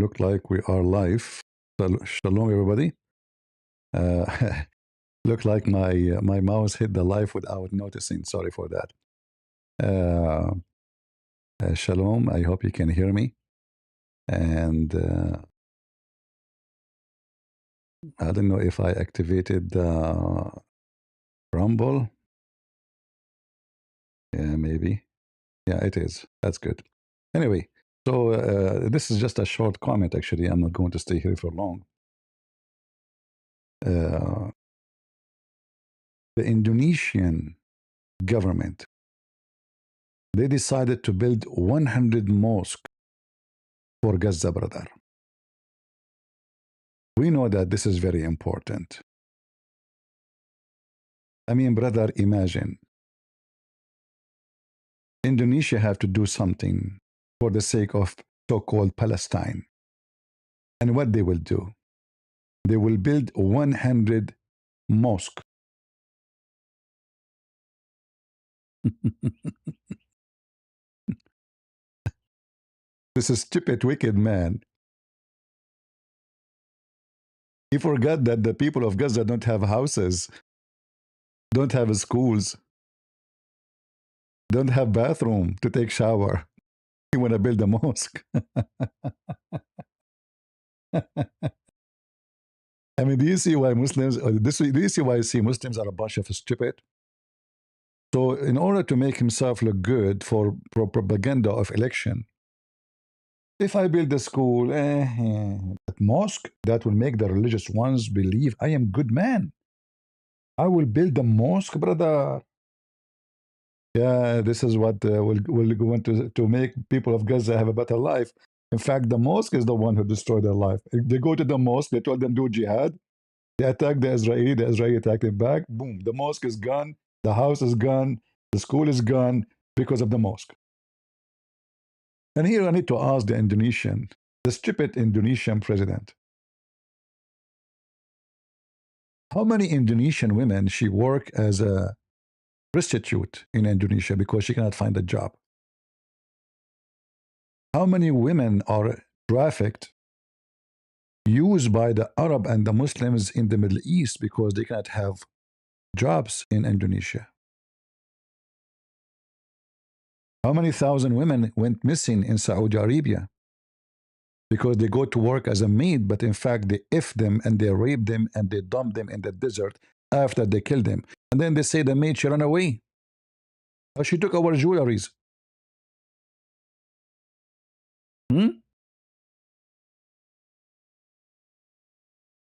Look like we are live. Shalom, everybody. Uh, look like my mouse hit the live without noticing. Sorry for that. Uh, Shalom. I hope you can hear me. And I don't know if I activated Rumble. Yeah, maybe. Yeah, it is. That's good. Anyway, so this is just a short comment. Actually, I'm not going to stay here for long. Uh, the Indonesian government, they decided to build 100 mosques for Gaza, brother. We know that this is very important. I mean, brother, imagine Indonesia have to do something for the sake of so-called Palestine. And what they will do? They will build 100 mosques. This is stupid, wicked man. He forgot that the people of Gaza don't have houses, don't have schools, don't have bathroom to take shower. You want to build a mosque. I mean, do you see why Muslims, do you see why I see Muslims are a bunch of stupid? So in order to make himself look good for propaganda of election, if I build a school, that mosque, that will make the religious ones believe I am good man. I will build a mosque, brother. Yeah, this is what will go to make people of Gaza have a better life. In fact, the mosque is the one who destroyed their life. They go to the mosque, they told them do jihad. They attack the Israeli attacked them back. Boom, the mosque is gone, the house is gone, the school is gone because of the mosque. And here I need to ask the stupid Indonesian president, how many Indonesian women she work as a prostitute in Indonesia because she cannot find a job? How many women are trafficked, used by the Arab and the Muslims in the Middle East because they cannot have jobs in Indonesia? How many thousand women went missing in Saudi Arabia because they go to work as a maid, but in fact they F them and they rape them and they dump them in the desert after they kill them. And then they say the maid, she ran away. She took our jewelries. Hmm?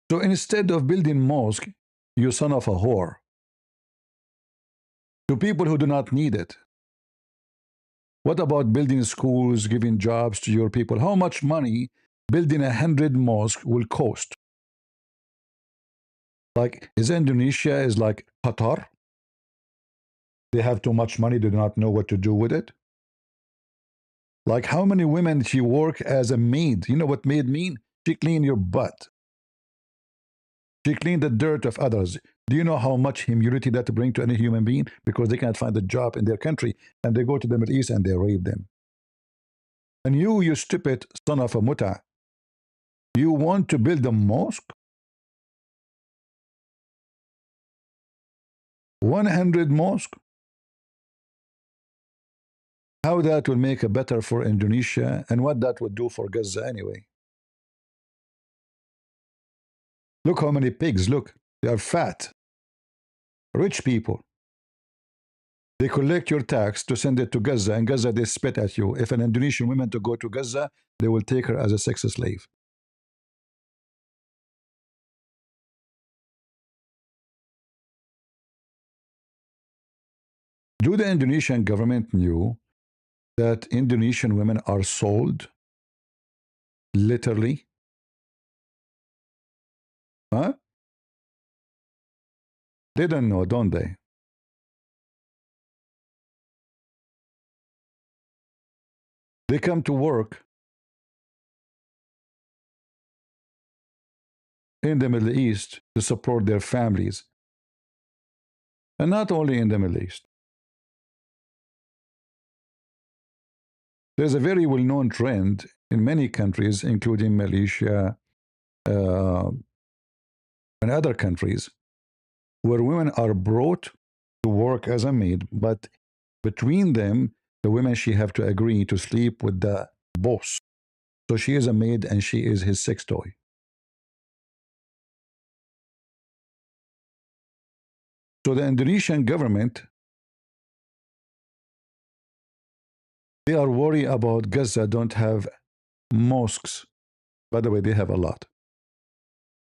So instead of building mosque, you son of a whore, to people who do not need it. What about building schools, giving jobs to your people? How much money building 100 mosques will cost? Like, is Indonesia is like Qatar? They have too much money, they do not know what to do with it. Like, how many women she work as a maid? You know what maid mean? She clean your butt. She clean the dirt of others. Do you know how much humility that bring to any human being? Because they cannot find a job in their country, and they go to the Middle East and they rape them. And you stupid son of a muta, you want to build a mosque? 100 mosque? How that will make it better for Indonesia and what that would do for Gaza anyway. Look how many pigs, look, they are fat. Rich people. They collect your tax to send it to Gaza, and Gaza they spit at you. If an Indonesian woman to go to Gaza, they will take her as a sex slave. Do the Indonesian government knew that Indonesian women are sold? Literally? Huh? They don't know, don't they? They come to work in the Middle East to support their families. And not only in the Middle East. There's a very well-known trend in many countries, including Malaysia uh, and other countries, where women are brought to work as a maid, but between them, the women she have to agree to sleep with the boss. So she is a maid and she is his sex toy. So the Indonesian government, they are worried about Gaza don't have mosques. By the way, they have a lot.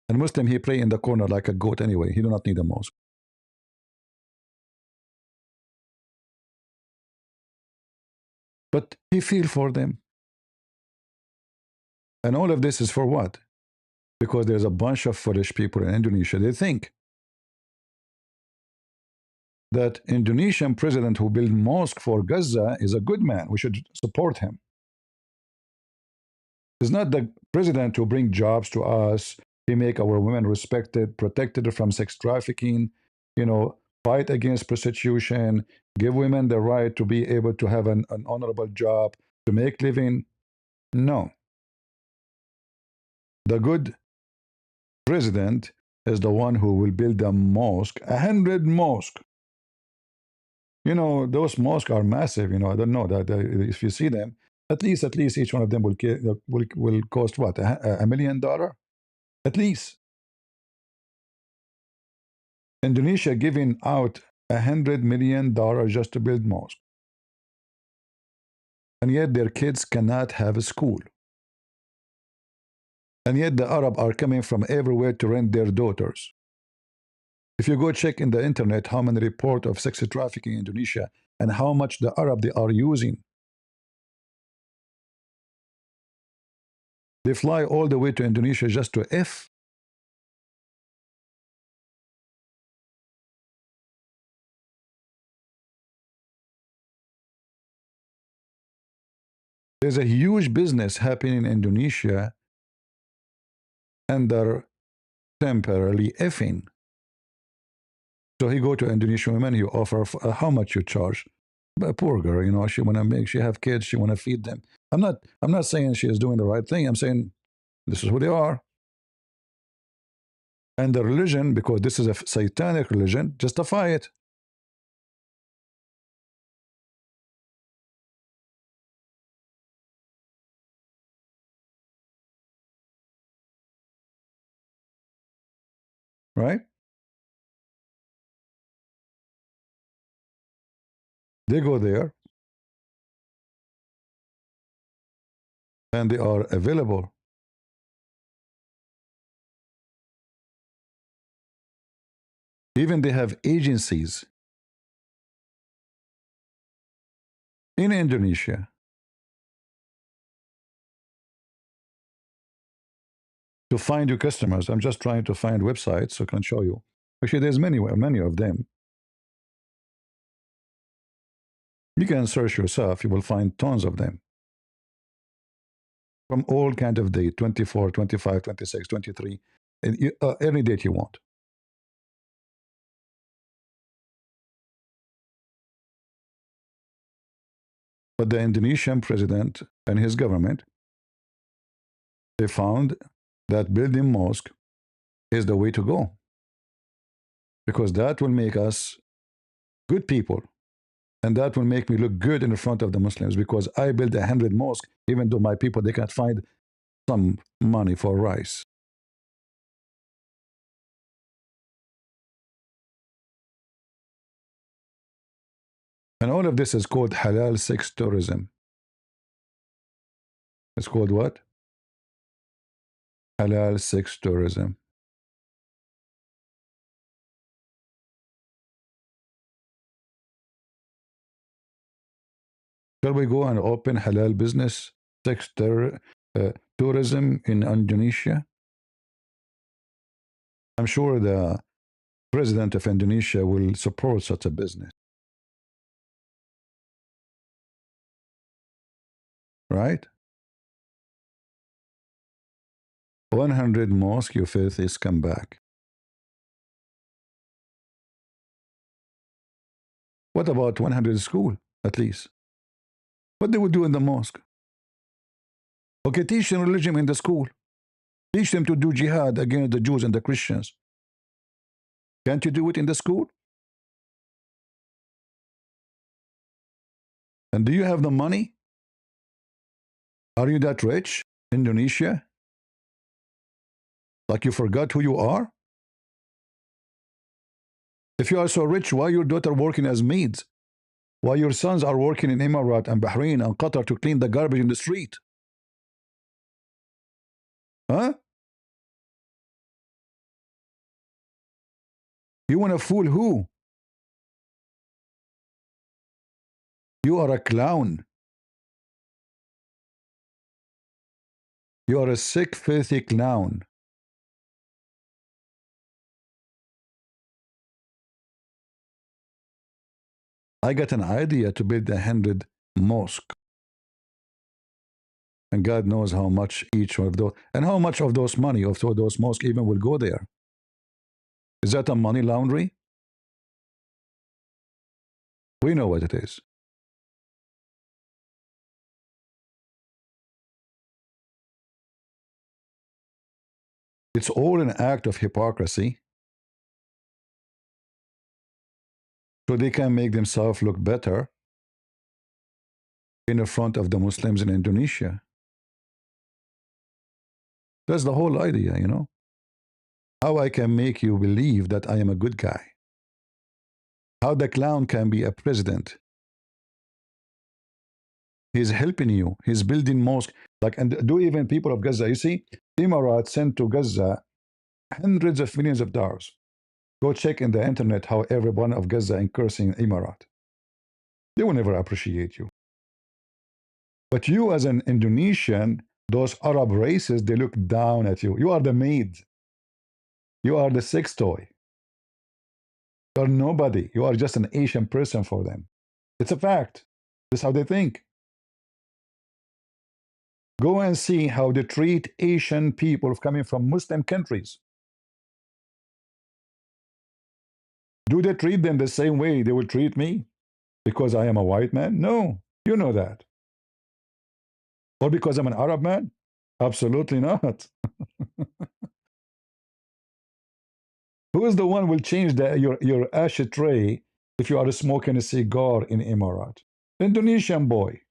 And Muslim, he pray in the corner like a goat anyway. He do not need a mosque. But he feel for them. And all of this is for what? Because there's a bunch of foolish people in Indonesia. They think that Indonesian president who built mosque for Gaza is a good man. We should support him. It's not the president who bring jobs to us. He make our women respected, protected from sex trafficking, fight against prostitution, give women the right to be able to have an honorable job, to make living. No. The good president is the one who will build a mosque, 100 mosques. Those mosques are massive. I don't know that if you see them, at least each one of them will cost what, $1 million, at least. Indonesia giving out $100 million just to build mosque, and yet their kids cannot have a school. And yet the Arab are coming from everywhere to rent their daughters. If you go check in the internet how many report of sex trafficking in Indonesia and how much the Arab they are using, they fly all the way to Indonesia just to F. There's a huge business happening in Indonesia under temporarily effing. So he go to Indonesian women, he offer how much you charge. A poor girl, she have kids, she wanna feed them. I'm not saying she is doing the right thing. I'm saying this is who they are. And the religion, because this is a satanic religion, justify it. Right? They go there and they are available. Even they have agencies in Indonesia to find you customers. I'm just trying to find websites so I can show you. Actually, there's many of them. You can search yourself, you will find tons of them. From all kind of date, 24, 25, 26, 23, and any date you want. But the Indonesian president and his government, they found that building mosque is the way to go. Because that will make us good people. And that will make me look good in the front of the Muslims because I built 100 mosques, even though my people, they can't find some money for rice. And all of this is called halal sex tourism. It's called what? Halal sex tourism. Shall we go and open halal business, sex tourism in Indonesia? I'm sure the president of Indonesia will support such a business. Right? 100 mosque, you filthy scumbag. What about 100 school, at least? What they would do in the mosque? Okay, teach them religion in the school. Teach them to do jihad against the Jews and the Christians. Can't you do it in the school? And do you have the money? Are you that rich? Indonesia? Like you forgot who you are? If you are so rich, why your daughter working as maids? Why your sons are working in Emirat and Bahrain and Qatar to clean the garbage in the street? Huh? You want to fool who? You are a clown. You are a sick, filthy clown. I got an idea to build 100 mosque. And God knows how much each of those, and how much of those money of those mosques even will go there. Is that a money laundry? We know what it is. It's all an act of hypocrisy so they can make themselves look better in the front of the Muslims in Indonesia. That's the whole idea, you know. How I can make you believe that I am a good guy. How the clown can be a president. He's helping you. He's building mosque. Like, and do even people of Gaza, you see, Emirates sent to Gaza hundreds of millions of dollars. Go check in the internet how everyone of Gaza is cursing Emirat. They will never appreciate you. But you as an Indonesian, those Arab races, they look down at you. You are the maid. You are the sex toy. You are nobody. You are just an Asian person for them. It's a fact. That's how they think. Go and see how they treat Asian people coming from Muslim countries. Do they treat them the same way they will treat me? Because I am a white man? No, you know that. Or because I'm an Arab man? Absolutely not. Who is the one will change your ashtray if you are smoking a cigar in Emirat? Indonesian boy.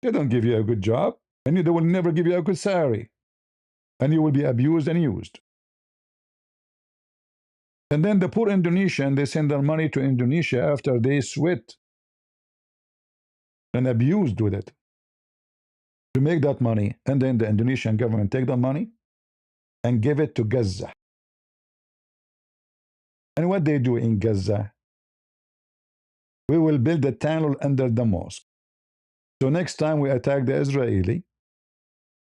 They don't give you a good job, and they will never give you a good salary. And you will be abused and used. And then the poor Indonesian, they send their money to Indonesia after they sweat and abused with it to make that money. And then the Indonesian government take that money and give it to Gaza. And what they do in Gaza, we will build a tunnel under the mosque. So next time we attack the Israeli,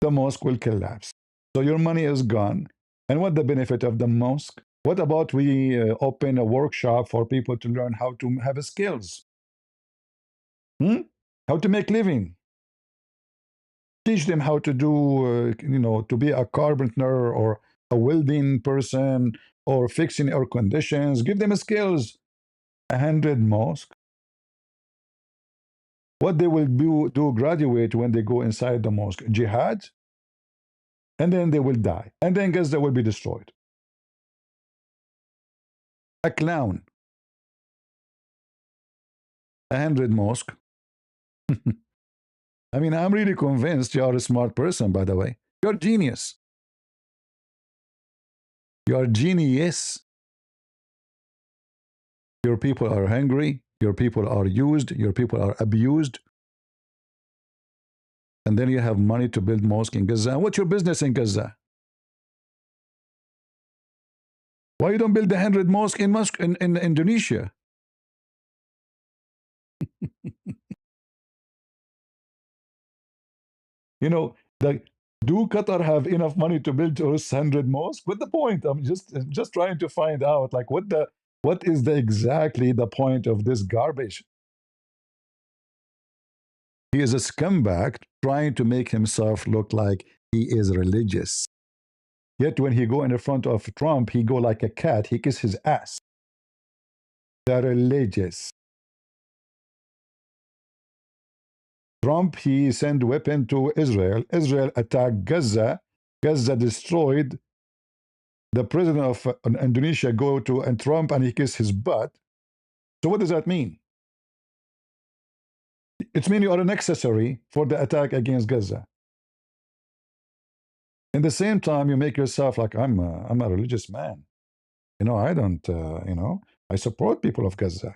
the mosque will collapse. So your money is gone. And what the benefit of the mosque? What about we open a workshop for people to learn how to have skills? How to make living? Teach them how to do, to be a carpenter or a welding person or fixing air conditions. Give them skills. 100 mosque. What they will do graduate when they go inside the mosque? Jihad. And then they will die. And then Gaza will be destroyed. A clown. 100 mosque. I mean, I'm really convinced you are a smart person, by the way. You're genius. You are genius. Your people are hungry. Your people are used. Your people are abused. And then you have money to build mosque in Gaza. What's your business in Gaza? Why you don't build 100 mosque in Indonesia? You know, do Qatar have enough money to build those 100 mosques? What the point? I'm just trying to find out, like, what is exactly the point of this garbage? He is a scumbag trying to make himself look like he is religious. Yet when he go in the front of Trump, he go like a cat. He kiss his ass. They're religious. Trump, he sent weapon to Israel. Israel attacked Gaza. Gaza destroyed. The president of Indonesia go to and Trump and he kiss his butt. So what does that mean? It means you are an accessory for the attack against Gaza. In the same time, you make yourself like I'm a religious man. I don't. I support people of Gaza.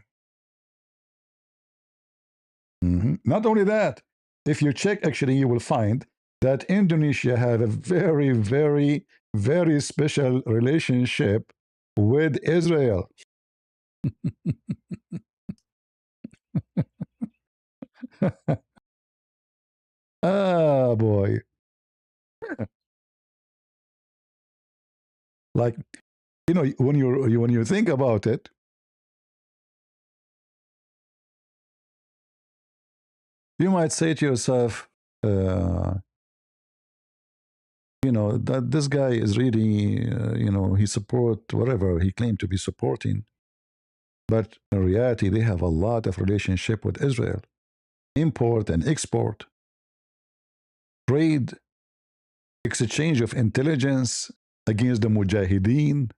Not only that, if you check, actually, you will find that Indonesia have a very, very, very special relationship with Israel. Ah, boy. Like, when you think about it, you might say to yourself, uh, that this guy is really, he support whatever he claimed to be supporting. But in reality, they have a lot of relationship with Israel, import and export, trade, exchange of intelligence against the Mujahideen.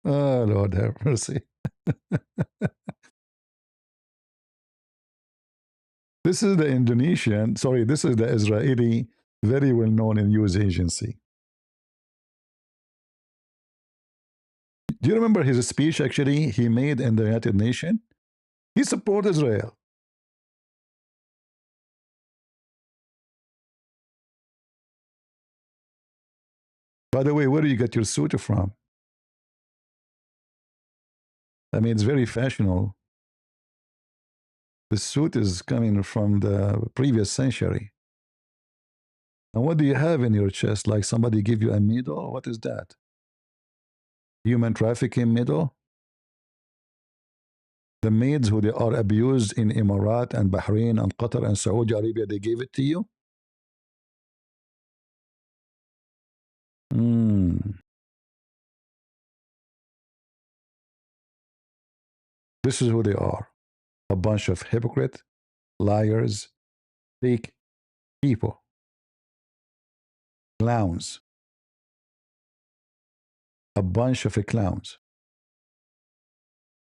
Oh, Lord have mercy. This is the Indonesian, sorry, this is the Israeli, very well known in news agency. Do you remember his speech actually he made in the United Nations? He support Israel. By the way, where do you get your suit from? I mean, it's very fashionable. The suit is coming from the previous century. And what do you have in your chest? Like somebody give you a medal? What is that? Human trafficking medal? The maids who they are abused in Emirat and Bahrain and Qatar and Saudi Arabia, they gave it to you? Mm. This is who they are. A bunch of hypocrite, liars, fake people, clowns. A bunch of clowns.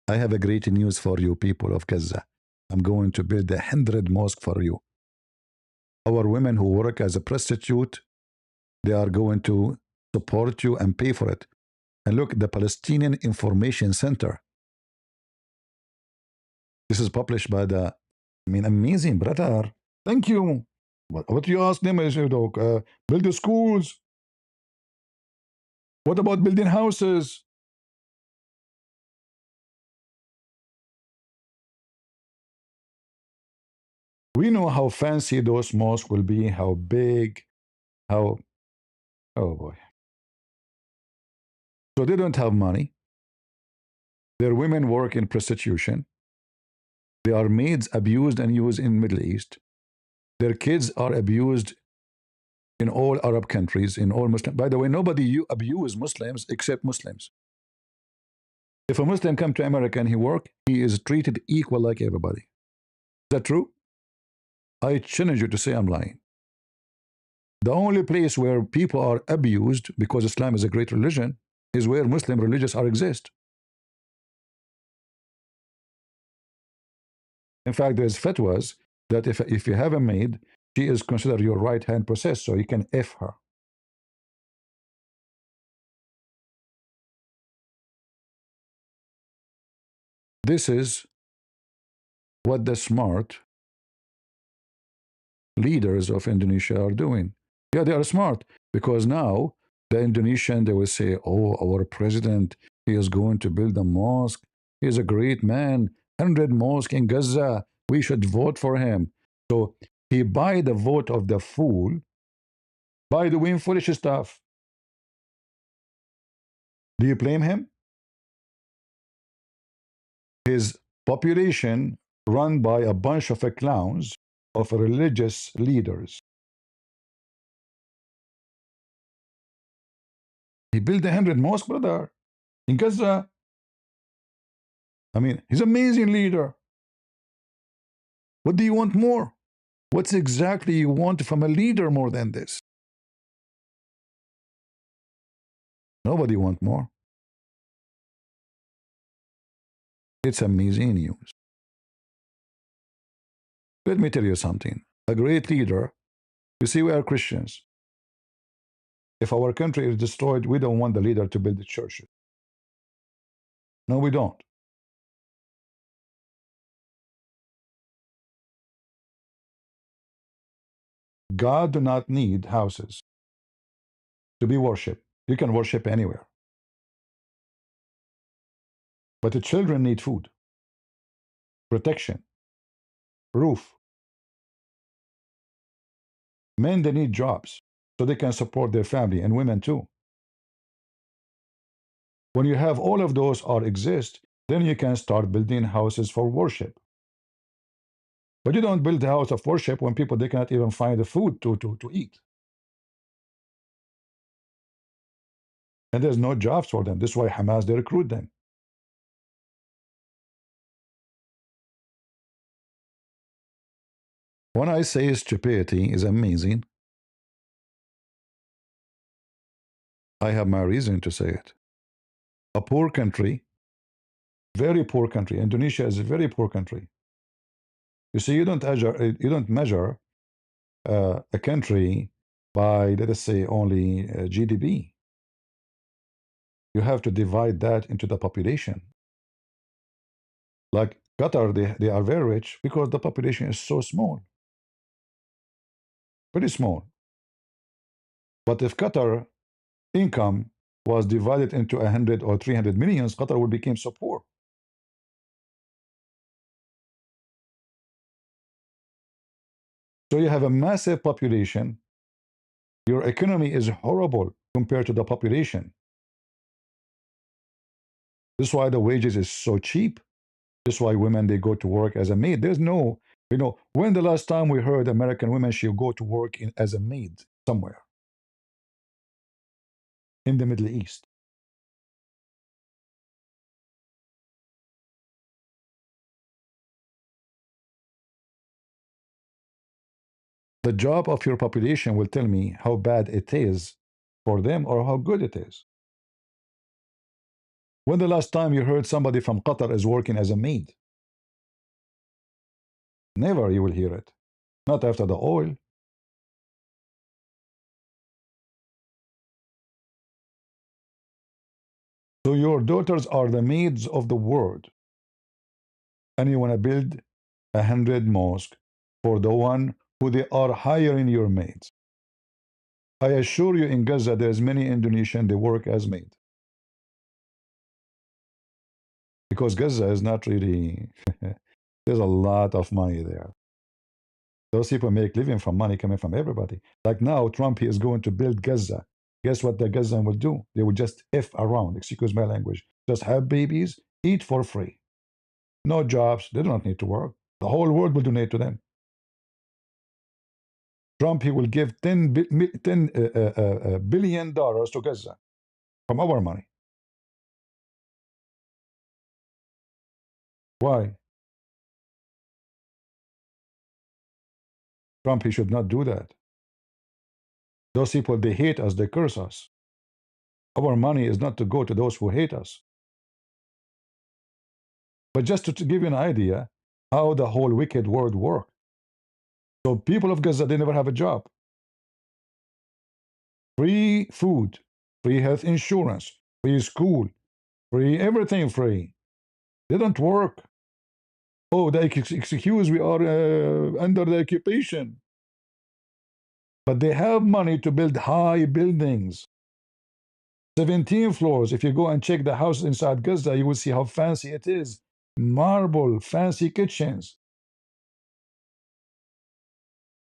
I have a great news for you, people of Gaza. I'm going to build 100 mosque for you. Our women who work as a prostitute, they are going to support you and pay for it. And look, the Palestinian Information Center. This is published by the, amazing, brother. Thank you. What you ask them is, build the schools. What about building houses? We know how fancy those mosques will be, how big, how, oh boy. So they don't have money. Their women work in prostitution. They are maids abused and used in Middle East. Their kids are abused in all Arab countries, in all Muslim. By the way, nobody you abuse Muslims except Muslims. If a Muslim come to America and he work, he is treated equal like everybody. Is that true? I challenge you to say I'm lying. The only place where people are abused because Islam is a great religion is where Muslim religions are exist. In fact, there's fatwas that if you have a maid, she is considered your right-hand possessor, so you can F her. This is what the smart leaders of Indonesia are doing. Yeah, they are smart because now the Indonesian, they will say, oh, our president, he is going to build a mosque. He is a great man. 100 mosque in Gaza. We should vote for him. So he buy the vote of the fool by doing foolish stuff. Do you blame him? His population run by a bunch of clowns, of religious leaders. He built 100 mosques, brother, in Gaza. He's an amazing leader. What do you want more? What's exactly you want from a leader more than this? Nobody want more. It's amazing news. Let me tell you something. A great leader, you see, we are Christians. If our country is destroyed, we don't want the leader to build the churches. No, we don't. God do not need houses to be worshipped. You can worship anywhere. But the children need food, protection, roof. Men, they need jobs so they can support their family, and women too. When you have all of those or exist, then you can start building houses for worship. But you don't build a house of worship when people they cannot even find the food to eat. And there's no jobs for them. This is why Hamas they recruit them. When I say stupidity is amazing, I have my reason to say it. A poor country, very poor country. Indonesia is a very poor country. You see, you don't measure a country by, let us say, only GDP. You have to divide that into the population. Like Qatar, they are very rich because the population is so small, pretty small. But if Qatar income was divided into 100 or 300 millions, Qatar would become so poor. So you have a massive population. Your economy is horrible compared to the population. This is why the wages is so cheap. This is why women they go to work as a maid. There's no, when the last time we heard American women should go to work as a maid somewhere in the Middle East? The job of your population will tell me how bad it is for them or how good it is. When the last time you heard somebody from Qatar is working as a maid? Never you will hear it. Not after the oil. So your daughters are the maids of the world. And you want to build 100 mosques for the one who they are hiring your maids. I assure you in Gaza there's many Indonesian they work as maids. Because Gaza is not really there's a lot of money there. Those people make living from money coming from everybody. Like now, Trump he is going to build Gaza. Guess what the Gazan will do? They will just F around, excuse my language. Just have babies, eat for free. No jobs, they do not need to work. The whole world will donate to them. Trump, he will give $10 billion to Gaza from our money. Why? Trump, he should not do that. Those people, they hate us, they curse us. Our money is not to go to those who hate us. But just to give you an idea how the whole wicked world works. So people of Gaza, they never have a job. Free food, free health insurance, free school, free everything free. They don't work. Oh, the excuse we are under the occupation. But they have money to build high buildings. 17 floors. If you go and check the house inside Gaza, you will see how fancy it is. Marble, fancy kitchens.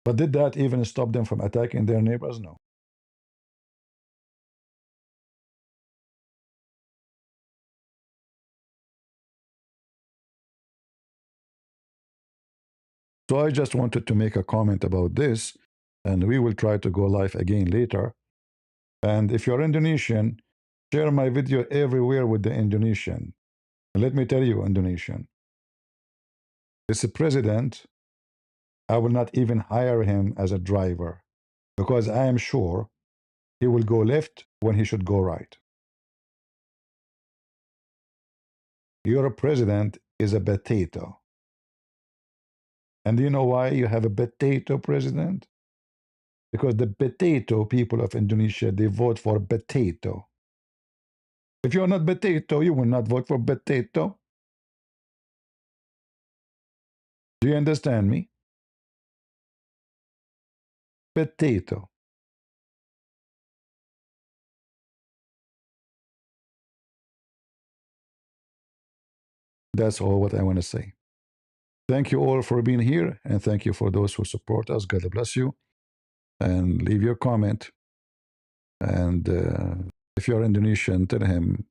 But did that even stop them from attacking their neighbors? No. So I just wanted to make a comment about this, and we will try to go live again later. And if you're Indonesian, share my video everywhere with the Indonesian. And let me tell you, Indonesian, this president I will not even hire him as a driver because I am sure he will go left when he should go right. Your president is a potato. And do you know why you have a potato president? Because the potato people of Indonesia, they vote for potato. If you're not potato, you will not vote for potato. Do you understand me? Potato. That's all what I want to say. Thank you all for being here, and thank you for those who support us. God bless you. And leave your comment. And if you're Indonesian, tell him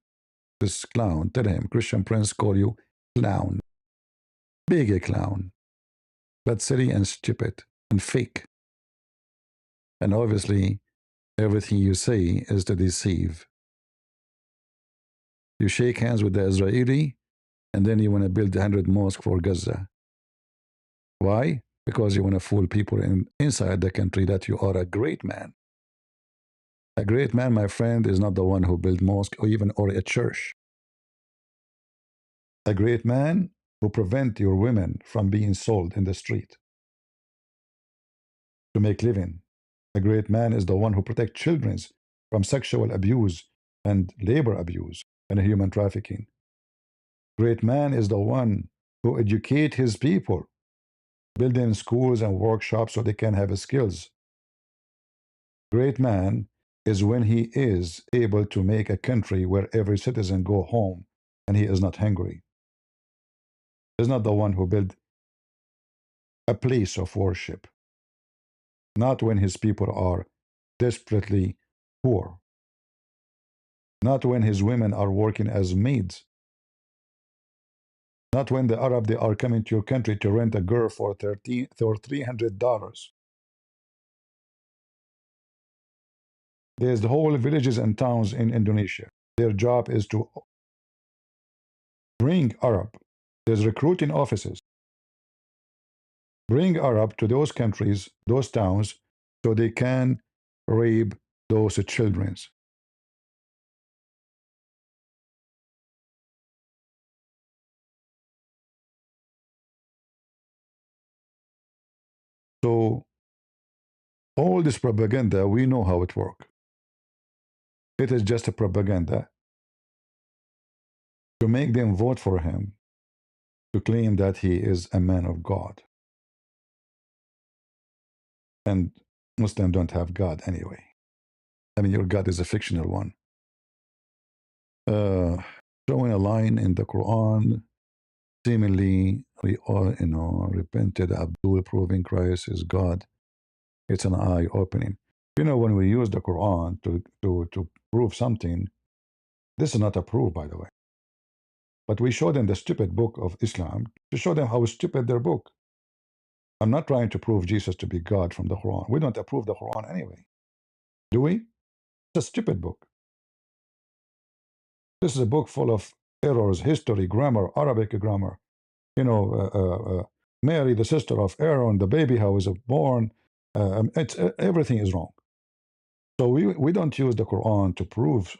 this clown. Tell him Christian Prince call you clown, big a clown, but silly and stupid and fake. And obviously, everything you say is to deceive. You shake hands with the Israeli, and then you want to build 100 mosques for Gaza. Why? Because you want to fool people inside the country that you are a great man. A great man, my friend, is not the one who built mosque or a church. A great man who prevent your women from being sold in the street to make living. A great man is the one who protects children from sexual abuse and labor abuse and human trafficking. Great man is the one who educate his people, building schools and workshops so they can have skills. Great man is when he is able to make a country where every citizen go home and he is not hungry. He's not the one who built a place of worship, not when his people are desperately poor, not when his women are working as maids, not when the Arab they are coming to your country to rent a girl for $300. There's the whole villages and towns in Indonesia. Their job is to bring Arab. There's recruiting offices. Bring Arab to those countries, those towns, so they can rape those children. So all this propaganda, we know how it works. It is just a propaganda to make them vote for him, to claim that he is a man of God. And Muslims don't have God anyway. I mean, your God is a fictional one. Showing a line in the Quran, seemingly, repented Abdul, proving Christ is God. It's an eye opening. When we use the Quran to prove something, this is not a proof, by the way. But we show them the stupid book of Islam to show them how stupid their book. I'm not trying to prove Jesus to be God from the Quran. We don't approve the Quran anyway. Do we? It's a stupid book. This is a book full of errors, history, grammar, Arabic grammar. Mary, the sister of Aaron, the baby how is born. Everything is wrong. So we don't use the Quran to prove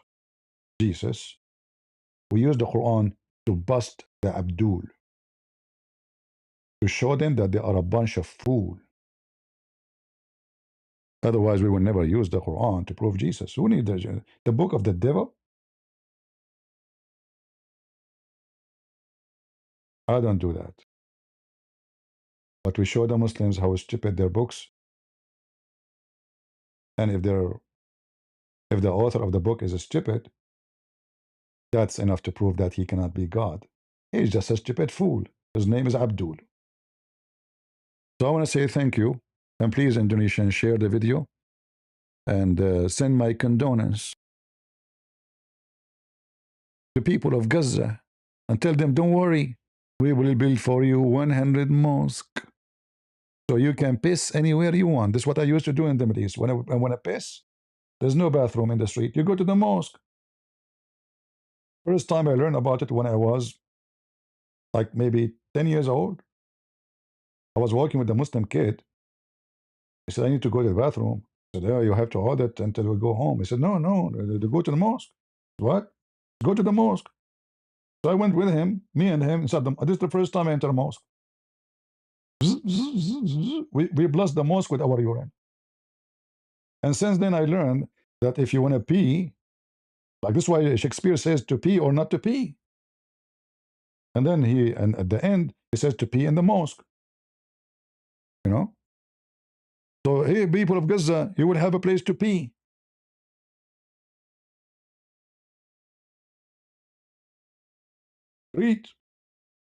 Jesus. We use the Quran to bust the Abdul, to show them that they are a bunch of fools. Otherwise, we will never use the Quran to prove Jesus. Who need the book of the devil? I don't do that. But we show the Muslims how stupid their books, and if the author of the book is stupid, that's enough to prove that he cannot be God. He's just a stupid fool. His name is Abdul. So I want to say thank you, and please, Indonesians, share the video and send my condolence to people of Gaza and tell them, don't worry, we will build for you 100 mosques. So you can piss anywhere you want. This is what I used to do in the Middle East. When I want to piss, there's no bathroom in the street. You go to the mosque. First time I learned about it when I was like maybe 10 years old. I was walking with a Muslim kid. He said, I need to go to the bathroom. I said, yeah, you have to hold it until we go home. He said, no, no, go to the mosque. What? Go to the mosque. So I went with him, me and him, inside this is the first time I entered a mosque. We blessed the mosque with our urine. And since then I learned that if you want to pee, like this is why Shakespeare says to pee or not to pee. And then and at the end, he says to pee in the mosque. You know? So, hey, people of Gaza, you will have a place to pee. Read.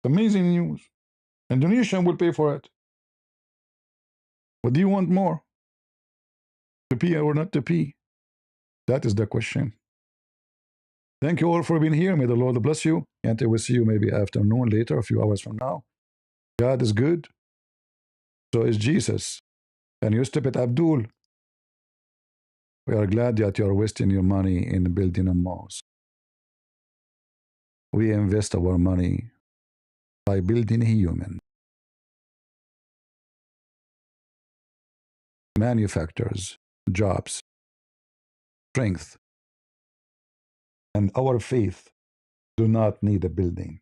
Amazing news. Indonesia will pay for it. What do you want more? To pee or not to pee? That is the question. Thank you all for being here. May the Lord bless you. And I will see you maybe afternoon later, a few hours from now. God is good. So is Jesus. And you stupid Abdul. We are glad that you are wasting your money in building a mosque. We invest our money by building a human. Manufacturers, jobs, strength, and our faith do not need a building.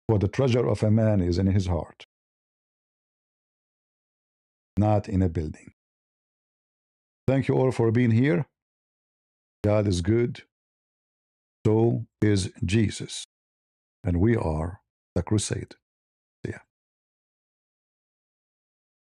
For the treasure of a man is in his heart, not in a building. Thank you all for being here. God is good. So is Jesus. And we are the crusade.